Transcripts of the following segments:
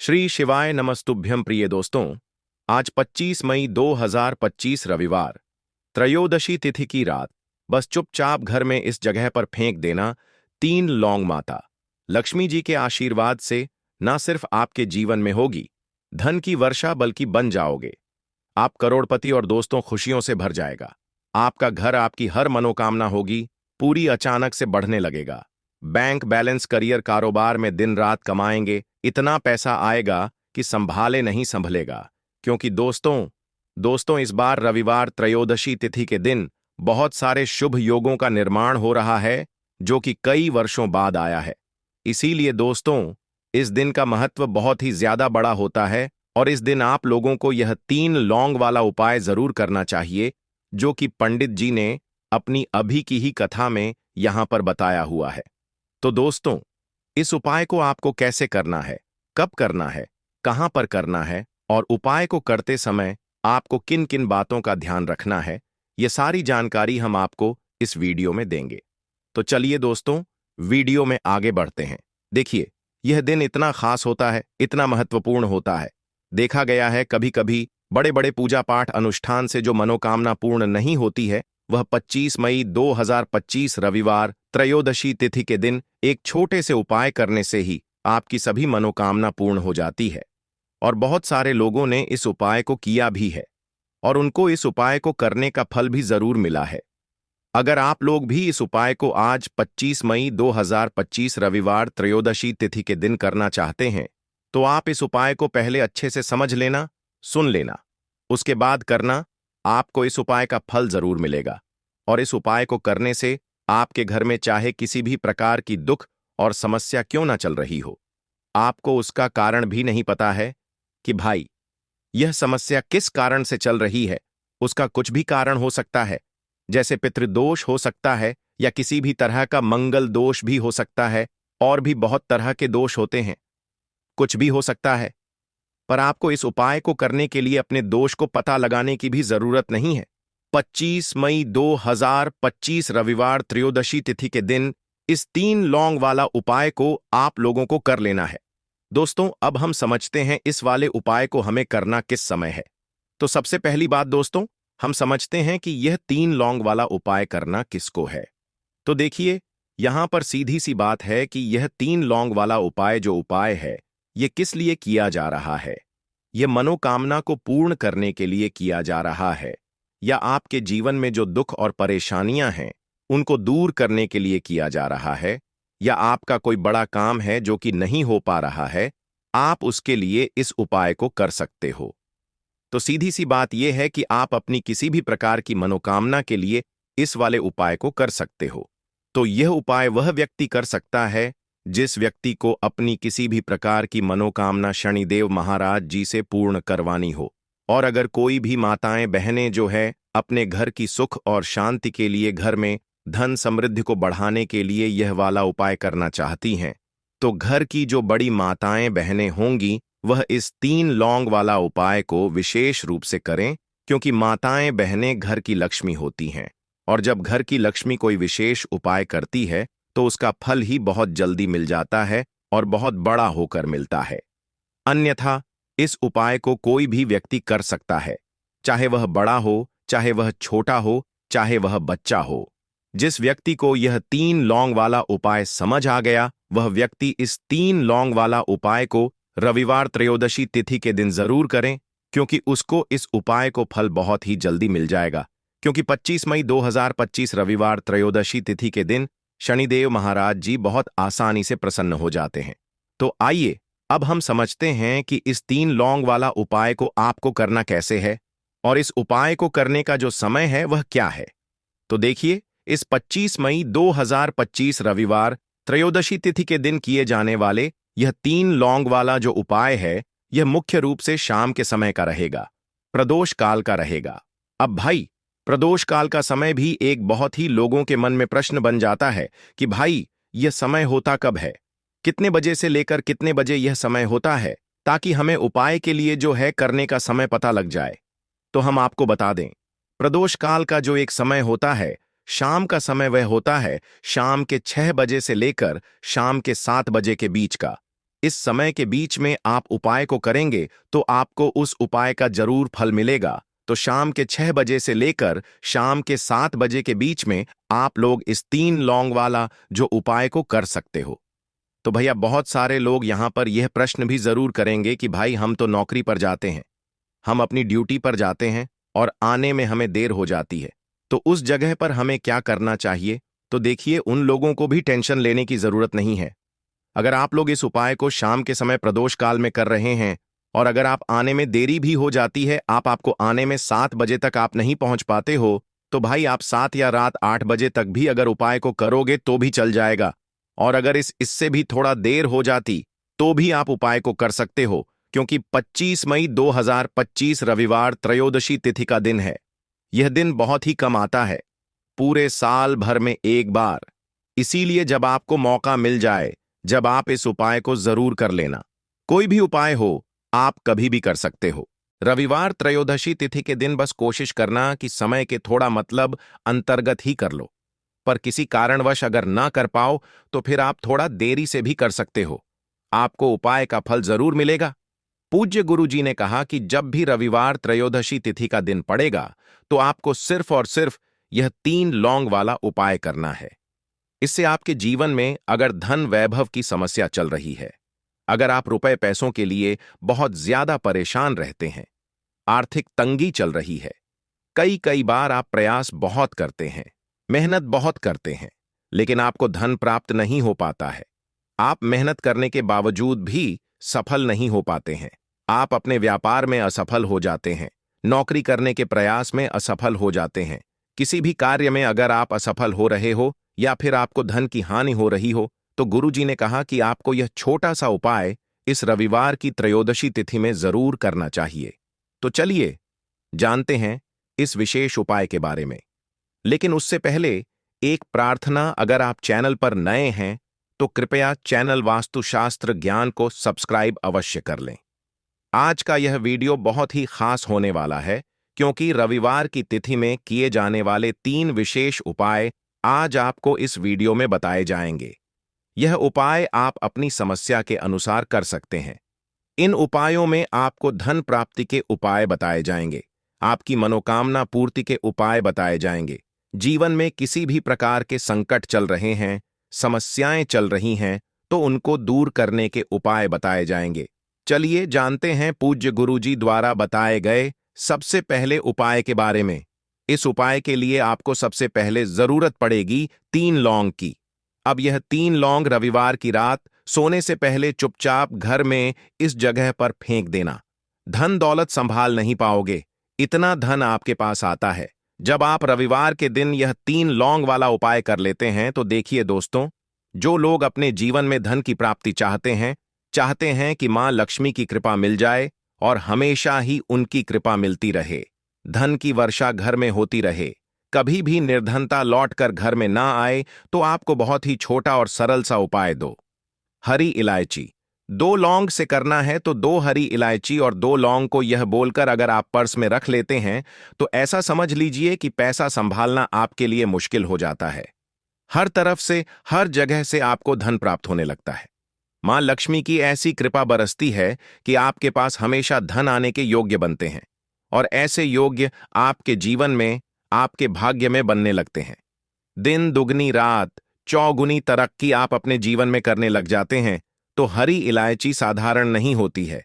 श्री शिवाय नमस्तुभ्यं प्रिय दोस्तों। आज 25 मई 2025 रविवार, त्रयोदशी तिथि की रात। बस चुपचाप घर में इस जगह पर फेंक देना 3 लौंग। माता लक्ष्मी जी के आशीर्वाद से ना सिर्फ आपके जीवन में होगी धन की वर्षा, बल्कि बन जाओगे आप करोड़पति और दोस्तों खुशियों से भर जाएगा। आपका घर, आपकी हर मनोकामना होगी पूरी, अचानक से बढ़ने लगेगा। बैंक बैलेंस, करियर, कारोबार में दिन रात कमाएंगे, इतना पैसा आएगा कि संभाले नहीं संभलेगा। क्योंकि दोस्तों इस बार रविवार त्रयोदशी तिथि के दिन बहुत सारे शुभ योगों का निर्माण हो रहा है, जो कि कई वर्षों बाद आया है। इसीलिए दोस्तों, इस दिन का महत्व बहुत ही ज्यादा बड़ा होता है और इस दिन आप लोगों को यह 3 लौंग वाला उपाय जरूर करना चाहिए, जो कि पंडित जी ने अपनी अभी की ही कथा में यहां पर बताया हुआ है। तो दोस्तों, इस उपाय को आपको कैसे करना है, कब करना है, कहां पर करना है और उपाय को करते समय आपको किन किन बातों का ध्यान रखना है, यह सारी जानकारी हम आपको इस वीडियो में देंगे। तो चलिए दोस्तों, वीडियो में आगे बढ़ते हैं। देखिए, यह दिन इतना खास होता है, इतना महत्वपूर्ण होता है। देखा गया है कभी कभी बड़े बड़े पूजा पाठ अनुष्ठान से जो मनोकामना पूर्ण नहीं होती है, वह 25 मई 2025 रविवार त्रयोदशी तिथि के दिन एक छोटे से उपाय करने से ही आपकी सभी मनोकामना पूर्ण हो जाती है। और बहुत सारे लोगों ने इस उपाय को किया भी है और उनको इस उपाय को करने का फल भी जरूर मिला है। अगर आप लोग भी इस उपाय को आज 25 मई 2025 रविवार त्रयोदशी तिथि के दिन करना चाहते हैं, तो आप इस उपाय को पहले अच्छे से समझ लेना, सुन लेना, उसके बाद करना। आपको इस उपाय का फल जरूर मिलेगा और इस उपाय को करने से आपके घर में चाहे किसी भी प्रकार की दुख और समस्या क्यों ना चल रही हो, आपको उसका कारण भी नहीं पता है कि भाई यह समस्या किस कारण से चल रही है। उसका कुछ भी कारण हो सकता है, जैसे पितृदोष हो सकता है या किसी भी तरह का मंगल दोष भी हो सकता है, और भी बहुत तरह के दोष होते हैं, कुछ भी हो सकता है। पर आपको इस उपाय को करने के लिए अपने दोष को पता लगाने की भी जरूरत नहीं है। 25 मई 2025 रविवार त्रयोदशी तिथि के दिन इस 3 लौंग वाला उपाय को आप लोगों को कर लेना है। दोस्तों, अब हम समझते हैं इस वाले उपाय को हमें करना किस समय है। तो सबसे पहली बात दोस्तों, हम समझते हैं कि यह 3 लौंग वाला उपाय करना किसको है। तो देखिए, यहां पर सीधी सी बात है कि यह 3 लौंग वाला उपाय जो उपाय है, यह किस लिए किया जा रहा है। यह मनोकामना को पूर्ण करने के लिए किया जा रहा है, या आपके जीवन में जो दुख और परेशानियां हैं उनको दूर करने के लिए किया जा रहा है, या आपका कोई बड़ा काम है जो कि नहीं हो पा रहा है, आप उसके लिए इस उपाय को कर सकते हो। तो सीधी सी बात यह है कि आप अपनी किसी भी प्रकार की मनोकामना के लिए इस वाले उपाय को कर सकते हो। तो यह उपाय वह व्यक्ति कर सकता है जिस व्यक्ति को अपनी किसी भी प्रकार की मनोकामना शनिदेव महाराज जी से पूर्ण करवानी हो। और अगर कोई भी माताएं बहनें जो है अपने घर की सुख और शांति के लिए, घर में धन समृद्धि को बढ़ाने के लिए यह वाला उपाय करना चाहती हैं, तो घर की जो बड़ी माताएं बहनें होंगी वह इस 3 लौंग वाला उपाय को विशेष रूप से करें, क्योंकि माताएं बहनें घर की लक्ष्मी होती हैं और जब घर की लक्ष्मी कोई विशेष उपाय करती है तो उसका फल ही बहुत जल्दी मिल जाता है और बहुत बड़ा होकर मिलता है। अन्यथा इस उपाय को कोई भी व्यक्ति कर सकता है, चाहे वह बड़ा हो, चाहे वह छोटा हो, चाहे वह बच्चा हो। जिस व्यक्ति को यह 3 लौंग वाला उपाय समझ आ गया, वह व्यक्ति इस 3 लौंग वाला उपाय को रविवार त्रयोदशी तिथि के दिन जरूर करें, क्योंकि उसको इस उपाय को फल बहुत ही जल्दी मिल जाएगा। क्योंकि 25 मई 2025 रविवार त्रयोदशी तिथि के दिन शनिदेव महाराज जी बहुत आसानी से प्रसन्न हो जाते हैं। तो आइए अब हम समझते हैं कि इस 3 लौंग वाला उपाय को आपको करना कैसे है और इस उपाय को करने का जो समय है वह क्या है। तो देखिए, इस 25 मई 2025 रविवार त्रयोदशी तिथि के दिन किए जाने वाले यह 3 लौंग वाला जो उपाय है, यह मुख्य रूप से शाम के समय का रहेगा, प्रदोष काल का रहेगा। अब भाई, प्रदोष काल का समय भी एक बहुत ही लोगों के मन में प्रश्न बन जाता है कि भाई यह समय होता कब है, कितने बजे से लेकर कितने बजे यह समय होता है, ताकि हमें उपाय के लिए जो है करने का समय पता लग जाए। तो हम आपको बता दें, प्रदोष काल का जो एक समय होता है, शाम का समय, वह होता है शाम के 6 बजे से लेकर शाम के 7 बजे के बीच का। इस समय के बीच में आप उपाय को करेंगे तो आपको उस उपाय का जरूर फल मिलेगा। तो शाम के 6 बजे से लेकर शाम के 7 बजे के बीच में आप लोग इस 3 लौंग वाला जो उपाय को कर सकते हो। तो भैया बहुत सारे लोग यहाँ पर यह प्रश्न भी जरूर करेंगे कि भाई हम तो नौकरी पर जाते हैं, हम अपनी ड्यूटी पर जाते हैं और आने में हमें देर हो जाती है, तो उस जगह पर हमें क्या करना चाहिए। तो देखिए, उन लोगों को भी टेंशन लेने की जरूरत नहीं है। अगर आप लोग इस उपाय को शाम के समय प्रदोष काल में कर रहे हैं और अगर आप आने में देरी भी हो जाती है, आपको आने में 7 बजे तक आप नहीं पहुंच पाते हो, तो भाई आप 7 या रात 8 बजे तक भी अगर उपाय को करोगे तो भी चल जाएगा। और अगर इससे भी थोड़ा देर हो जाती तो भी आप उपाय को कर सकते हो, क्योंकि 25 मई 2025 रविवार त्रयोदशी तिथि का दिन है। यह दिन बहुत ही कम आता है, पूरे साल भर में एक बार। इसीलिए जब आपको मौका मिल जाए, जब आप इस उपाय को जरूर कर लेना। कोई भी उपाय हो, आप कभी भी कर सकते हो। रविवार त्रयोदशी तिथि के दिन बस कोशिश करना कि समय के थोड़ा मतलब अंतर्गत ही कर लो। पर किसी कारणवश अगर ना कर पाओ तो फिर आप थोड़ा देरी से भी कर सकते हो, आपको उपाय का फल जरूर मिलेगा। पूज्य गुरुजी ने कहा कि जब भी रविवार त्रयोदशी तिथि का दिन पड़ेगा तो आपको सिर्फ और सिर्फ यह 3 लौंग वाला उपाय करना है। इससे आपके जीवन में अगर धन वैभव की समस्या चल रही है, अगर आप रुपए पैसों के लिए बहुत ज्यादा परेशान रहते हैं, आर्थिक तंगी चल रही है, कई कई बार आप प्रयास बहुत करते हैं, मेहनत बहुत करते हैं, लेकिन आपको धन प्राप्त नहीं हो पाता है, आप मेहनत करने के बावजूद भी सफल नहीं हो पाते हैं, आप अपने व्यापार में असफल हो जाते हैं, नौकरी करने के प्रयास में असफल हो जाते हैं, किसी भी कार्य में अगर आप असफल हो रहे हो या फिर आपको धन की हानि हो रही हो, तो गुरुजी ने कहा कि आपको यह छोटा सा उपाय इस रविवार की त्रयोदशी तिथि में जरूर करना चाहिए। तो चलिए जानते हैं इस विशेष उपाय के बारे में। लेकिन उससे पहले एक प्रार्थना, अगर आप चैनल पर नए हैं तो कृपया चैनल वास्तुशास्त्र ज्ञान को सब्सक्राइब अवश्य कर लें। आज का यह वीडियो बहुत ही खास होने वाला है, क्योंकि रविवार की तिथि में किए जाने वाले 3 विशेष उपाय आज आपको इस वीडियो में बताए जाएंगे। यह उपाय आप अपनी समस्या के अनुसार कर सकते हैं। इन उपायों में आपको धन प्राप्ति के उपाय बताए जाएंगे, आपकी मनोकामना पूर्ति के उपाय बताए जाएंगे, जीवन में किसी भी प्रकार के संकट चल रहे हैं, समस्याएं चल रही हैं, तो उनको दूर करने के उपाय बताए जाएंगे। चलिए जानते हैं पूज्य गुरुजी द्वारा बताए गए सबसे पहले उपाय के बारे में। इस उपाय के लिए आपको सबसे पहले जरूरत पड़ेगी 3 लौंग की। अब यह 3 लौंग रविवार की रात सोने से पहले चुपचाप घर में इस जगह पर फेंक देना। धन दौलत संभाल नहीं पाओगे, इतना धन आपके पास आता है जब आप रविवार के दिन यह 3 लौंग वाला उपाय कर लेते हैं। तो देखिए दोस्तों, जो लोग अपने जीवन में धन की प्राप्ति चाहते हैं कि मां लक्ष्मी की कृपा मिल जाए और हमेशा ही उनकी कृपा मिलती रहे, धन की वर्षा घर में होती रहे, कभी भी निर्धनता लौट कर घर में ना आए, तो आपको बहुत ही छोटा और सरल सा उपाय दो। हरी इलायची 2 लौंग से करना है, तो 2 हरी इलायची और 2 लौंग को यह बोलकर अगर आप पर्स में रख लेते हैं तो ऐसा समझ लीजिए कि पैसा संभालना आपके लिए मुश्किल हो जाता है। हर तरफ से, हर जगह से आपको धन प्राप्त होने लगता है। मां लक्ष्मी की ऐसी कृपा बरसती है कि आपके पास हमेशा धन आने के योग्य बनते हैं और ऐसे योग्य आपके जीवन में, आपके भाग्य में बनने लगते हैं। दिन दुगनी रात चौगुनी तरक्की आप अपने जीवन में करने लग जाते हैं। तो हरी इलायची साधारण नहीं होती है।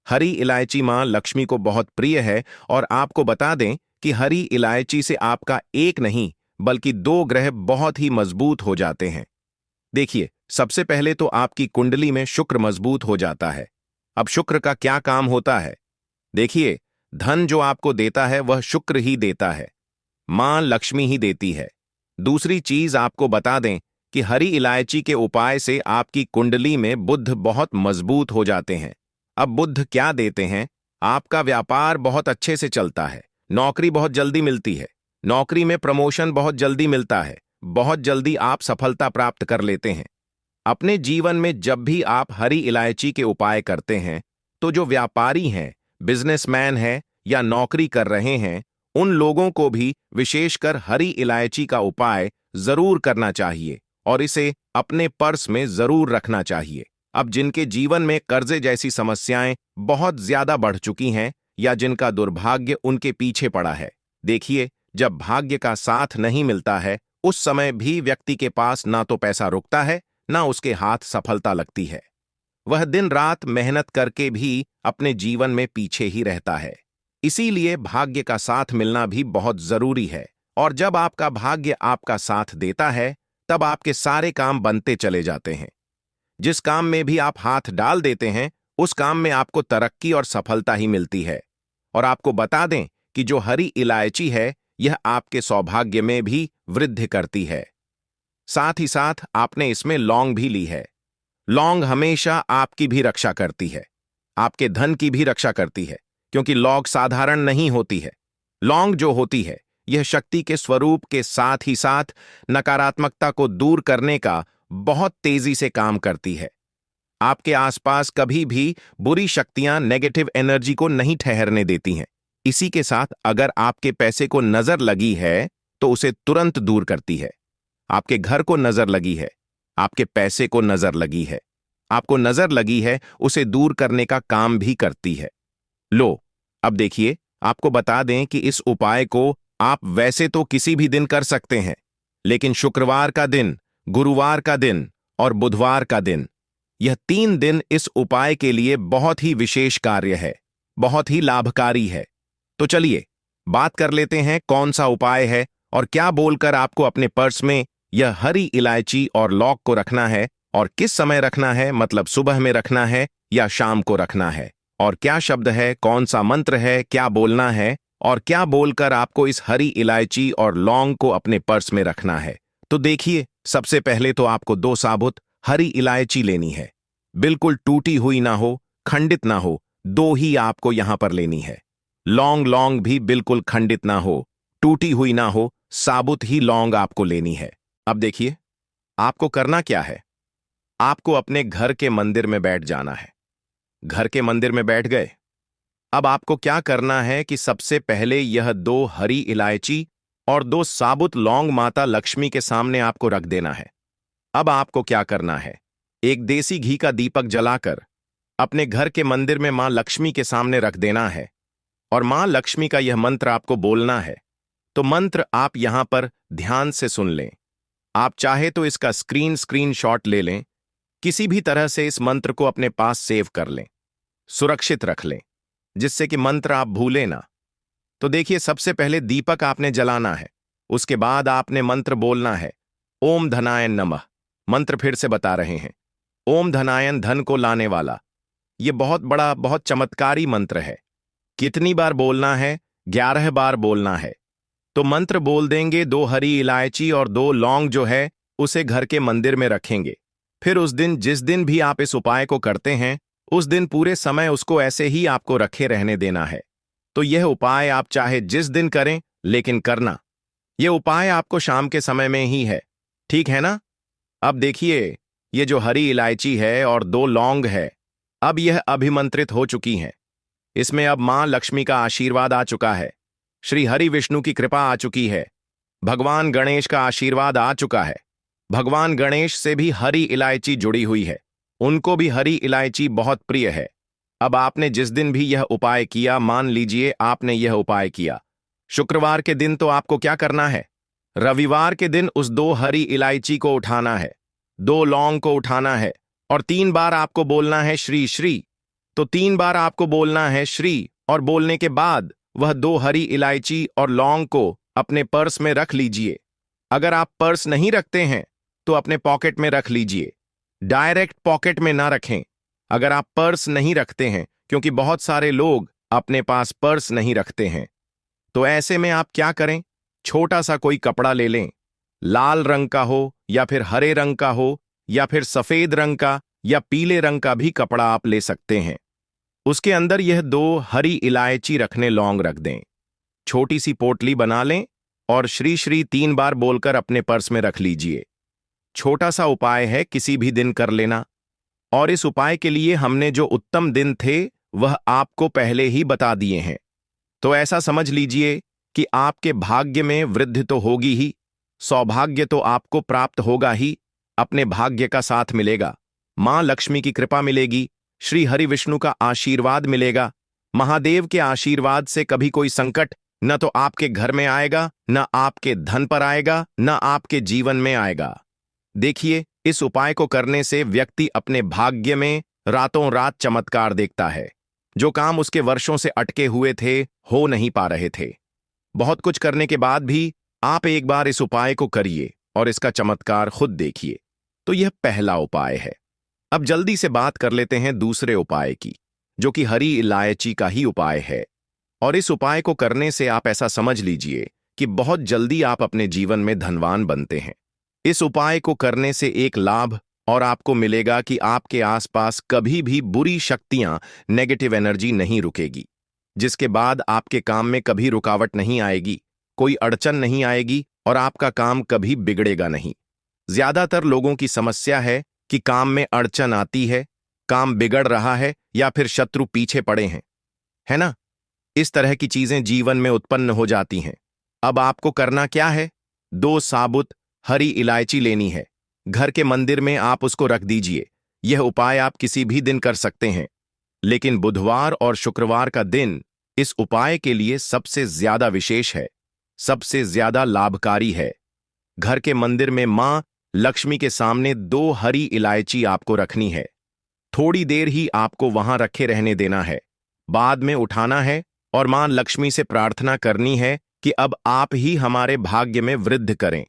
हरी इलायची मां लक्ष्मी को बहुत प्रिय है और आपको बता दें कि हरी इलायची से आपका एक नहीं बल्कि 2 ग्रह बहुत ही मजबूत हो जाते हैं। देखिए, सबसे पहले तो आपकी कुंडली में शुक्र मजबूत हो जाता है। अब शुक्र का क्या काम होता है? देखिए, धन जो आपको देता है वह शुक्र ही देता है, मां लक्ष्मी ही देती है। दूसरी चीज आपको बता दें कि हरी इलायची के उपाय से आपकी कुंडली में बुध बहुत मजबूत हो जाते हैं। अब बुध क्या देते हैं? आपका व्यापार बहुत अच्छे से चलता है, नौकरी बहुत जल्दी मिलती है, नौकरी में प्रमोशन बहुत जल्दी मिलता है, बहुत जल्दी आप सफलता प्राप्त कर लेते हैं। अपने जीवन में जब भी आप हरी इलायची के उपाय करते हैं, तो जो व्यापारी हैं, बिजनेसमैन हैं या नौकरी कर रहे हैं, उन लोगों को भी विशेषकर हरी इलायची का उपाय जरूर करना चाहिए और इसे अपने पर्स में जरूर रखना चाहिए। अब जिनके जीवन में कर्जे जैसी समस्याएं बहुत ज्यादा बढ़ चुकी हैं या जिनका दुर्भाग्य उनके पीछे पड़ा है, देखिए, जब भाग्य का साथ नहीं मिलता है उस समय भी व्यक्ति के पास ना तो पैसा रुकता है ना उसके हाथ सफलता लगती है। वह दिन रात मेहनत करके भी अपने जीवन में पीछे ही रहता है। इसीलिए भाग्य का साथ मिलना भी बहुत जरूरी है। और जब आपका भाग्य आपका साथ देता है तब आपके सारे काम बनते चले जाते हैं। जिस काम में भी आप हाथ डाल देते हैं उस काम में आपको तरक्की और सफलता ही मिलती है। और आपको बता दें कि जो हरी इलायची है यह आपके सौभाग्य में भी वृद्धि करती है। साथ ही साथ आपने इसमें लौंग भी ली है। लौंग हमेशा आपकी भी रक्षा करती है, आपके धन की भी रक्षा करती है, क्योंकि लौंग साधारण नहीं होती है। लौंग जो होती है यह शक्ति के स्वरूप के साथ ही साथ नकारात्मकता को दूर करने का बहुत तेजी से काम करती है। आपके आसपास कभी भी बुरी शक्तियां नेगेटिव एनर्जी को नहीं ठहरने देती हैं। इसी के साथ अगर आपके पैसे को नजर लगी है तो उसे तुरंत दूर करती है। आपके घर को नजर लगी है, आपके पैसे को नजर लगी है, आपको नजर लगी है, उसे दूर करने का काम भी करती है। लो, अब देखिए, आपको बता दें कि इस उपाय को आप वैसे तो किसी भी दिन कर सकते हैं, लेकिन शुक्रवार का दिन, गुरुवार का दिन और बुधवार का दिन, यह 3 दिन इस उपाय के लिए बहुत ही विशेष कार्य है, बहुत ही लाभकारी है। तो चलिए बात कर लेते हैं कौन सा उपाय है और क्या बोलकर आपको अपने पर्स में यह हरी इलायची और लौंग को रखना है और किस समय रखना है, मतलब सुबह में रखना है या शाम को रखना है, और क्या शब्द है, कौन सा मंत्र है, क्या बोलना है और क्या बोलकर आपको इस हरी इलायची और लौंग को अपने पर्स में रखना है। तो देखिए, सबसे पहले तो आपको 2 साबुत हरी इलायची लेनी है। बिल्कुल टूटी हुई ना हो, खंडित ना हो, 2 ही आपको यहां पर लेनी है। लौंग भी बिल्कुल खंडित ना हो, टूटी हुई ना हो, साबुत ही लौंग आपको लेनी है। अब देखिए, आपको करना क्या है। आपको अपने घर के मंदिर में बैठ जाना है। घर के मंदिर में बैठ गए। अब आपको क्या करना है कि सबसे पहले यह 2 हरी इलायची और 2 साबुत लौंग माता लक्ष्मी के सामने आपको रख देना है। अब आपको क्या करना है, एक देसी घी का दीपक जलाकर अपने घर के मंदिर में मां लक्ष्मी के सामने रख देना है और मां लक्ष्मी का यह मंत्र आपको बोलना है। तो मंत्र आप यहां पर ध्यान से सुन लें। आप चाहे तो इसका स्क्रीनशॉट ले लें, किसी भी तरह से इस मंत्र को अपने पास सेव कर लें, सुरक्षित रख लें, जिससे कि मंत्र आप भूलें ना। तो देखिए, सबसे पहले दीपक आपने जलाना है, उसके बाद आपने मंत्र बोलना है, ओम धनायन नमः। मंत्र फिर से बता रहे हैं, ओम धनायन, धन को लाने वाला। यह बहुत बड़ा, बहुत चमत्कारी मंत्र है। कितनी बार बोलना है? 11 बार बोलना है। तो मंत्र बोल देंगे, 2 हरी इलायची और 2 लौंग जो है उसे घर के मंदिर में रखेंगे। फिर उस दिन, जिस दिन भी आप इस उपाय को करते हैं, उस दिन पूरे समय उसको ऐसे ही आपको रखे रहने देना है। तो यह उपाय आप चाहे जिस दिन करें, लेकिन करना, यह उपाय आपको शाम के समय में ही है, ठीक है ना। अब देखिए, ये जो हरी इलायची है और 2 लौंग है, अब यह अभिमंत्रित हो चुकी हैं। इसमें अब मां लक्ष्मी का आशीर्वाद आ चुका है, श्री हरि विष्णु की कृपा आ चुकी है, भगवान गणेश का आशीर्वाद आ चुका है। भगवान गणेश से भी हरी इलायची जुड़ी हुई है, उनको भी हरी इलायची बहुत प्रिय है। अब आपने जिस दिन भी यह उपाय किया, मान लीजिए आपने यह उपाय किया शुक्रवार के दिन, तो आपको क्या करना है, रविवार के दिन उस 2 हरी इलायची को उठाना है, 2 लौंग को उठाना है और 3 बार आपको बोलना है श्री श्री। तो 3 बार आपको बोलना है श्री, और बोलने के बाद वह 2 हरी इलायची और लौंग को अपने पर्स में रख लीजिए। अगर आप पर्स नहीं रखते हैं तो अपने पॉकेट में रख लीजिए, डायरेक्ट पॉकेट में ना रखें। अगर आप पर्स नहीं रखते हैं, क्योंकि बहुत सारे लोग अपने पास पर्स नहीं रखते हैं, तो ऐसे में आप क्या करें, छोटा सा कोई कपड़ा ले लें, लाल रंग का हो या फिर हरे रंग का हो या फिर सफेद रंग का या पीले रंग का भी कपड़ा आप ले सकते हैं। उसके अंदर यह 2 हरी इलायची रखने लौंग रख दें, छोटी सी पोटली बना लें और श्री श्री 3 बार बोलकर अपने पर्स में रख लीजिए। छोटा सा उपाय है, किसी भी दिन कर लेना। और इस उपाय के लिए हमने जो उत्तम दिन थे वह आपको पहले ही बता दिए हैं। तो ऐसा समझ लीजिए कि आपके भाग्य में वृद्धि तो होगी ही, सौभाग्य तो आपको प्राप्त होगा ही, अपने भाग्य का साथ मिलेगा, मां लक्ष्मी की कृपा मिलेगी, श्री हरि विष्णु का आशीर्वाद मिलेगा। महादेव के आशीर्वाद से कभी कोई संकट न तो आपके घर में आएगा, न आपके धन पर आएगा, न आपके जीवन में आएगा। देखिए, इस उपाय को करने से व्यक्ति अपने भाग्य में रातों रात चमत्कार देखता है। जो काम उसके वर्षों से अटके हुए थे, हो नहीं पा रहे थे। बहुत कुछ करने के बाद भी आप एक बार इस उपाय को करिए और इसका चमत्कार खुद देखिए। तो यह पहला उपाय है। अब जल्दी से बात कर लेते हैं दूसरे उपाय की, जो कि हरी इलायची का ही उपाय है। और इस उपाय को करने से आप ऐसा समझ लीजिए कि बहुत जल्दी आप अपने जीवन में धनवान बनते हैं। इस उपाय को करने से एक लाभ और आपको मिलेगा कि आपके आसपास कभी भी बुरी शक्तियां, नेगेटिव एनर्जी नहीं रुकेगी, जिसके बाद आपके काम में कभी रुकावट नहीं आएगी, कोई अड़चन नहीं आएगी और आपका काम कभी बिगड़ेगा नहीं। ज्यादातर लोगों की समस्या है कि काम में अड़चन आती है, काम बिगड़ रहा है या फिर शत्रु पीछे पड़े हैं, है ना? इस तरह की चीजें जीवन में उत्पन्न हो जाती हैं। अब आपको करना क्या है? 2 साबुत हरी इलायची लेनी है। घर के मंदिर में आप उसको रख दीजिए। यह उपाय आप किसी भी दिन कर सकते हैं, लेकिन बुधवार और शुक्रवार का दिन इस उपाय के लिए सबसे ज्यादा विशेष है, सबसे ज्यादा लाभकारी है। घर के मंदिर में मां लक्ष्मी के सामने 2 हरी इलायची आपको रखनी है। थोड़ी देर ही आपको वहां रखे रहने देना है, बाद में उठाना है और मां लक्ष्मी से प्रार्थना करनी है कि अब आप ही हमारे भाग्य में वृद्धि करें,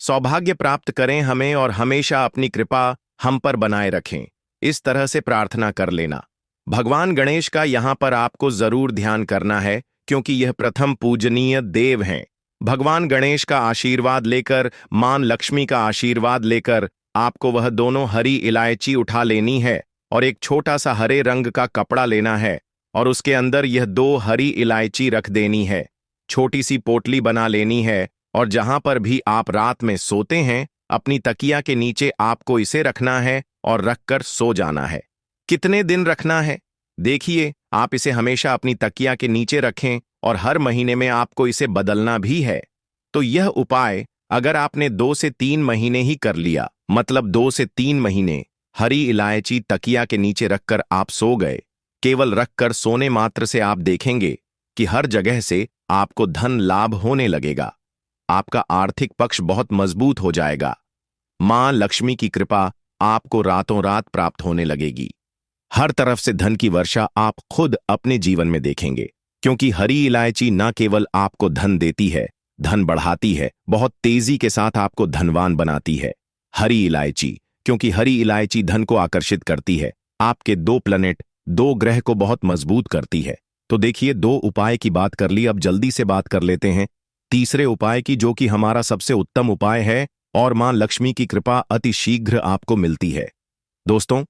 सौभाग्य प्राप्त करें हमें और हमेशा अपनी कृपा हम पर बनाए रखें। इस तरह से प्रार्थना कर लेना। भगवान गणेश का यहां पर आपको जरूर ध्यान करना है, क्योंकि यह प्रथम पूजनीय देव हैं। भगवान गणेश का आशीर्वाद लेकर, मां लक्ष्मी का आशीर्वाद लेकर आपको वह दोनों हरी इलायची उठा लेनी है और एक छोटा सा हरे रंग का कपड़ा लेना है और उसके अंदर यह 2 हरी इलायची रख देनी है। छोटी सी पोटली बना लेनी है और जहां पर भी आप रात में सोते हैं, अपनी तकिया के नीचे आपको इसे रखना है और रखकर सो जाना है। कितने दिन रखना है? देखिए, आप इसे हमेशा अपनी तकिया के नीचे रखें और हर महीने में आपको इसे बदलना भी है। तो यह उपाय अगर आपने 2 से 3 महीने ही कर लिया, मतलब 2 से 3 महीने हरी इलायची तकिया के नीचे रखकर आप सो गए, केवल रखकर सोने मात्र से आप देखेंगे कि हर जगह से आपको धन लाभ होने लगेगा। आपका आर्थिक पक्ष बहुत मजबूत हो जाएगा। मां लक्ष्मी की कृपा आपको रातों रात प्राप्त होने लगेगी। हर तरफ से धन की वर्षा आप खुद अपने जीवन में देखेंगे, क्योंकि हरी इलायची न केवल आपको धन देती है, धन बढ़ाती है, बहुत तेजी के साथ आपको धनवान बनाती है। हरी इलायची, क्योंकि हरी इलायची धन को आकर्षित करती है, आपके 2 प्लैनेट, 2 ग्रह को बहुत मजबूत करती है। तो देखिए, 2 उपाय की बात कर ली, अब जल्दी से बात कर लेते हैं तीसरे उपाय की, जो कि हमारा सबसे उत्तम उपाय है और मां लक्ष्मी की कृपा अति शीघ्र आपको मिलती है। दोस्तों,